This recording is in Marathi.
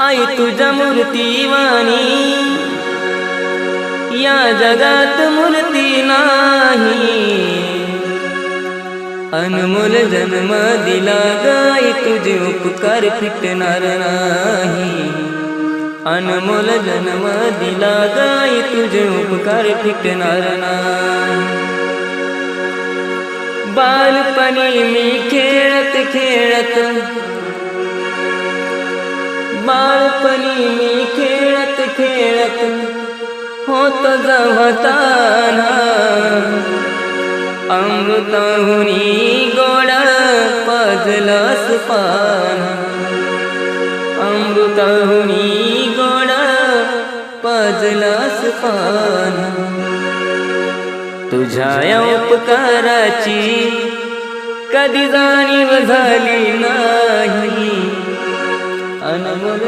आई तुझ्या मूर्तीवाणी या जगात मूर्ती नाही। अनमोल जन्म दिला गाई तुझे उपकार फिटणार नाही। अनमोल जन्म दिला गाई तुझे उपकार फिटणार नाही। बालपणी मी खेळत खेळत बालपणी मी खेळत खेळत होत जवताना अमृताहुनी गोड पाजलास पान। अमृताहुनी गोड पाजलास पान। तुझ्या या उपकाराची कधी जाणीव झाली नाही। अनमोल